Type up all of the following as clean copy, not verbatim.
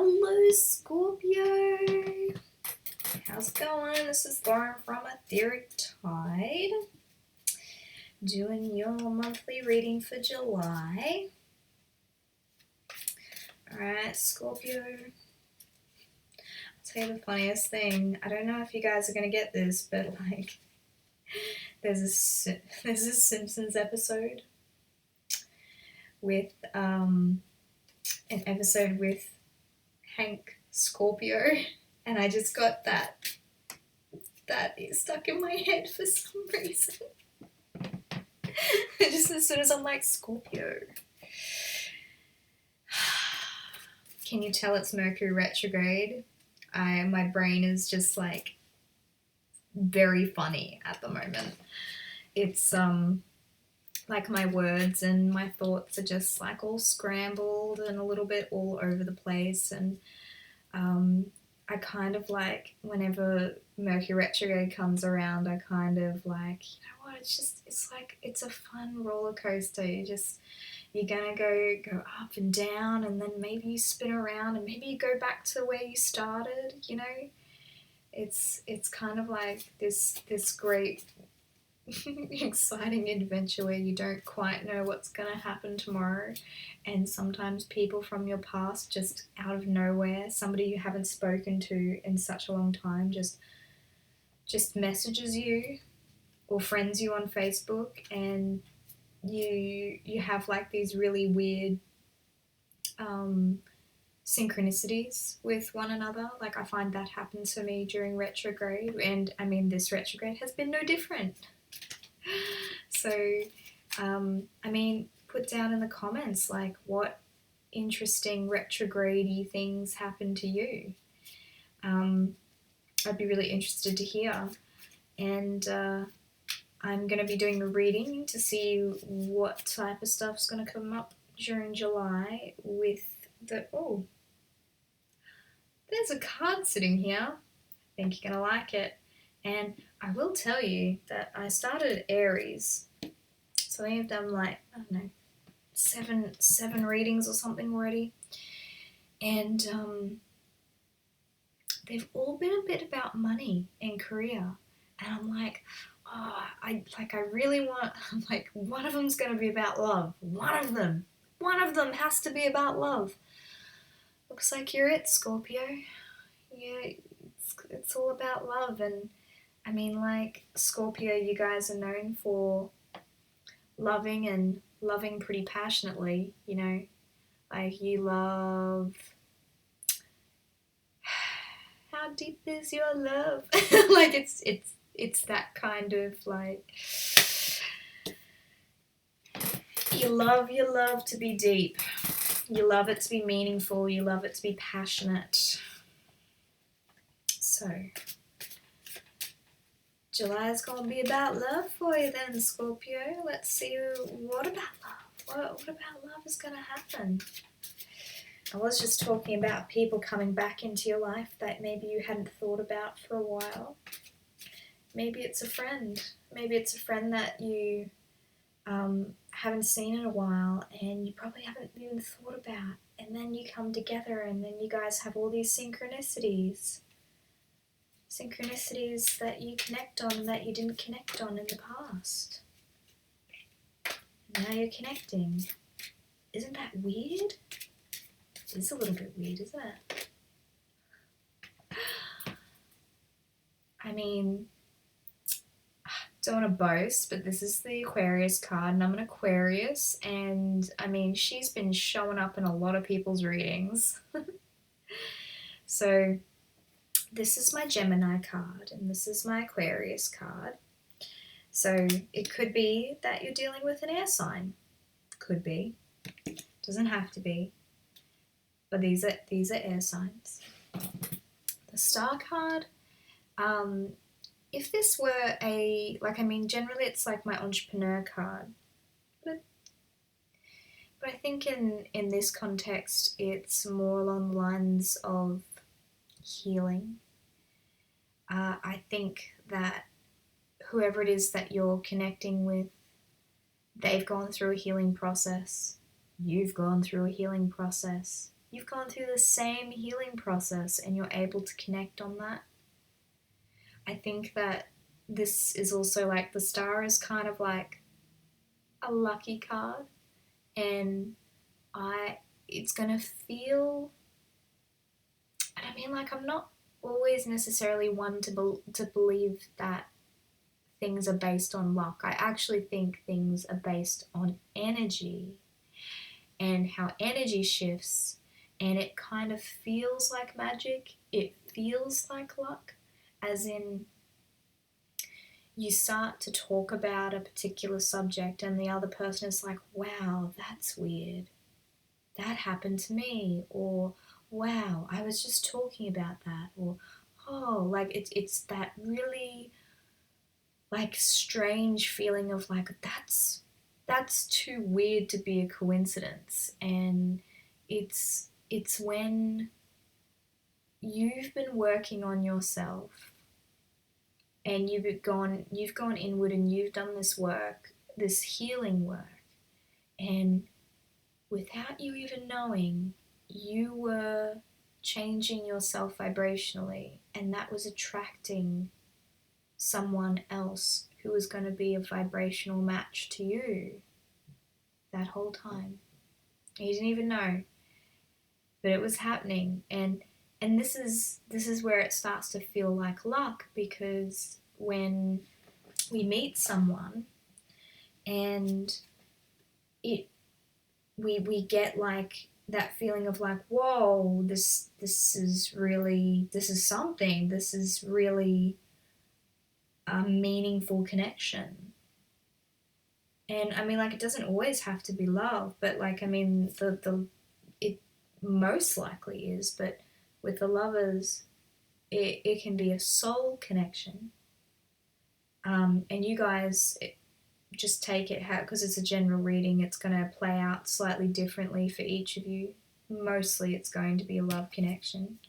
Hello, Scorpio. How's it going? This is Lauren from Etheric Tide, doing your monthly reading for July. Alright, Scorpio. I'll tell you the funniest thing. I don't know if you guys are going to get this, but like, there's a Simpsons episode with, an episode with Hank Scorpio, and I just got that is stuck in my head for some reason. Just as soon as I'm like, Scorpio. Can you tell it's Mercury retrograde? My brain is just like very funny at the moment. It's like my words and my thoughts are just like all scrambled and a little bit all over the place, and I kind of like, whenever Mercury retrograde comes around, I kind of like, you know what, it's a fun roller coaster. You're gonna go up and down, and then maybe you spin around, and maybe you go back to where you started, you know. It's kind of like this great exciting adventure where you don't quite know what's going to happen tomorrow, and sometimes people from your past, just out of nowhere, somebody you haven't spoken to in such a long time, just messages you or friends you on Facebook, and you have like these really weird synchronicities with one another. Like, I find that happens for me during retrograde, and I mean, this retrograde has been no different. So, I mean, put down in the comments, like, what interesting retrograde-y things happen to you. I'd be really interested to hear. And I'm going to be doing a reading to see what type of stuff's going to come up during July with the... Oh, there's a card sitting here. I think you're going to like it. And I will tell you that I started Aries, so I think I've done like, I don't know, seven readings or something already, and they've all been a bit about money and career, and I'm like, oh, I really want, I'm like, one of them's going to be about love. One of them has to be about love. Looks like you're it, Scorpio. Yeah, it's all about love. And I mean, like, Scorpio, you guys are known for loving pretty passionately, you know. Like, you love... How deep is your love? Like, it's that kind of, like... You love to be deep. You love it to be meaningful. You love it to be passionate. So... July is going to be about love for you then, Scorpio. Let's see what about love. What about love is going to happen? I was just talking about people coming back into your life that maybe you hadn't thought about for a while. Maybe it's a friend. Maybe it's a friend that you haven't seen in a while, and you probably haven't even thought about. And then you come together, and then you guys have all these synchronicities. Synchronicities that you connect on and that you didn't connect on in the past. And now you're connecting. Isn't that weird? It's a little bit weird, isn't it? I mean, don't want to boast, but this is the Aquarius card, and I'm an Aquarius, and I mean, she's been showing up in a lot of people's readings. So... this is my Gemini card, and this is my Aquarius card. So it could be that you're dealing with an air sign. Could be. Doesn't have to be. But these are air signs. The Star card, if this were generally it's like my entrepreneur card. But I think in this context, it's more along the lines of healing. I think that whoever it is that you're connecting with, they've gone through a healing process. You've gone through a healing process. you've gone through the same healing process and you're able to connect on that. I think that this is also like the star is kind of like a lucky card, and it's gonna feel, and I mean, like, I'm not always necessarily one to believe that things are based on luck. I actually think things are based on energy and how energy shifts, and it kind of feels like magic. It feels like luck, as in you start to talk about a particular subject and the other person is like, wow, that's weird. That happened to me. Or, wow, I was just talking about that. Or, oh, like it's that really like strange feeling of like, that's too weird to be a coincidence. And it's when you've been working on yourself and you've gone inward and you've done this work, this healing work, and without you even knowing, you were changing yourself vibrationally, and that was attracting someone else who was going to be a vibrational match to you that whole time. You didn't even know, but it was happening. And this is where it starts to feel like luck, because when we meet someone and we get like that feeling of like, whoa, this is something. This is really a meaningful connection. And I mean, like, it doesn't always have to be love, but like, I mean, it most likely is, but with the lovers, it can be a soul connection. And you guys, just take it how, because it's a general reading, it's going to play out slightly differently for each of you. Mostly it's going to be a love connection.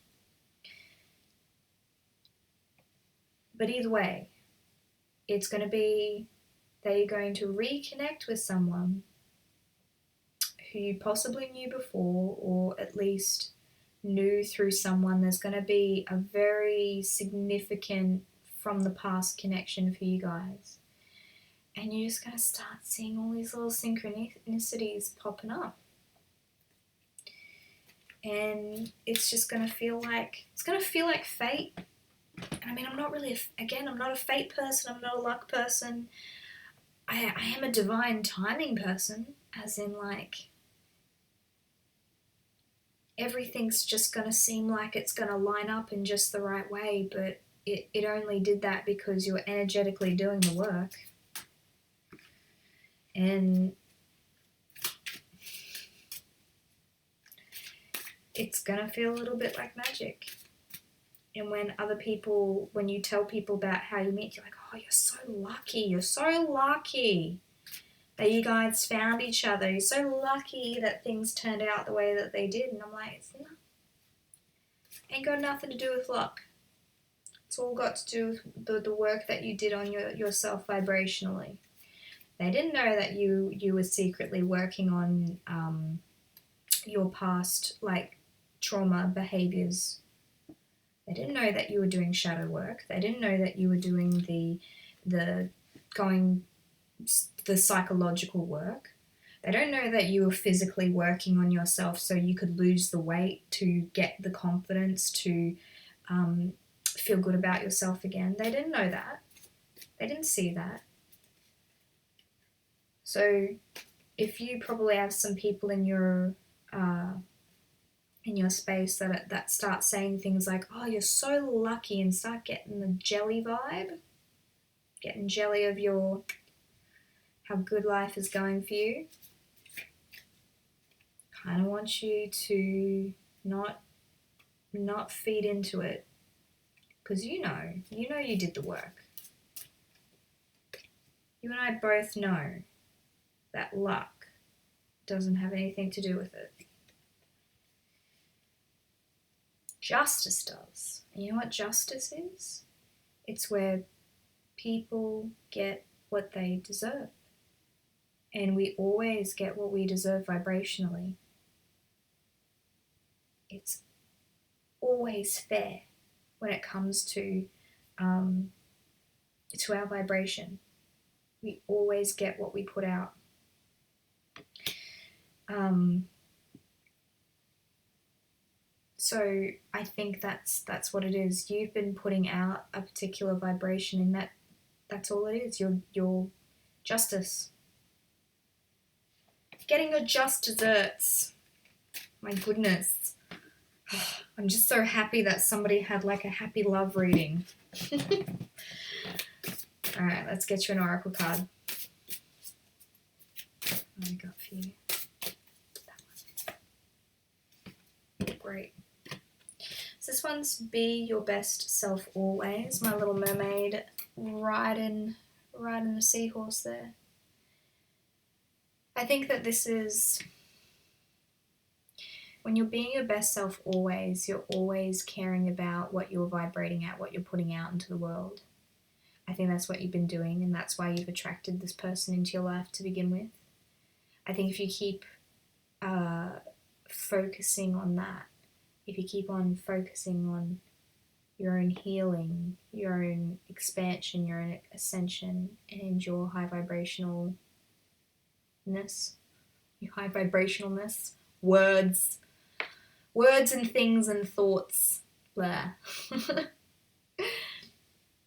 But either way, it's going to be that you're going to reconnect with someone who you possibly knew before, or at least knew through someone. There's going to be a very significant from the past connection for you guys. And you're just going to start seeing all these little synchronicities popping up. And it's just going to feel like, fate. And I mean, I'm not really, I'm not a fate person, I'm not a luck person. I am a divine timing person, as in like, everything's just going to seem like it's going to line up in just the right way, but it only did that because you're energetically doing the work. And it's gonna feel a little bit like magic. And when you tell people about how you meet, you're like, oh, you're so lucky that you guys found each other. You're so lucky that things turned out the way that they did. And I'm like, ain't got nothing to do with luck. It's all got to do with the work that you did on yourself vibrationally. They didn't know that you were secretly working on your past, like, trauma behaviors. They didn't know that you were doing shadow work. They didn't know that you were doing the psychological work. They don't know that you were physically working on yourself so you could lose the weight to get the confidence to feel good about yourself again. They didn't know that. They didn't see that. So if you probably have some people in your space that start saying things like, oh, you're so lucky, and start getting the jelly vibe, getting jelly of how good life is going for you, kind of want you to not feed into it, because you know you did the work. You and I both know that luck doesn't have anything to do with it. Justice does. And you know what justice is? It's where people get what they deserve. And we always get what we deserve vibrationally. it's always fair when it comes to our vibration. We always get what we put out. So I think that's what it is. You've been putting out a particular vibration, and that's all it is. Your justice. Getting your just desserts. My goodness. I'm just so happy that somebody had like a happy love reading. Alright, let's get you an oracle card. What have I got for you? That one. Great. So this one's be your best self always. My little mermaid riding a seahorse there. I think that this is when you're being your best self always, you're always caring about what you're vibrating at, what you're putting out into the world. I think that's what you've been doing, and that's why you've attracted this person into your life to begin with. I think if you keep focusing on that, if you keep on focusing on your own healing, your own expansion, your own ascension, and your high vibrationalness, words and things and thoughts, blah.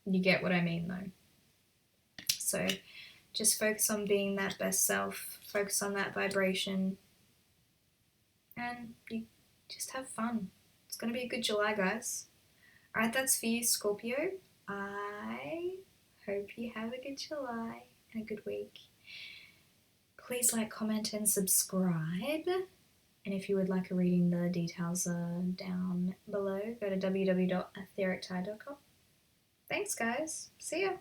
You get what I mean though. So just focus on being that best self, focus on that vibration, and you just have fun. It's going to be a good July, guys. Alright, that's for you, Scorpio. I hope you have a good July and a good week. Please like, comment, and subscribe. And if you would like a reading, the details are down below. Go to www.etherictide.com. Thanks, guys. See ya.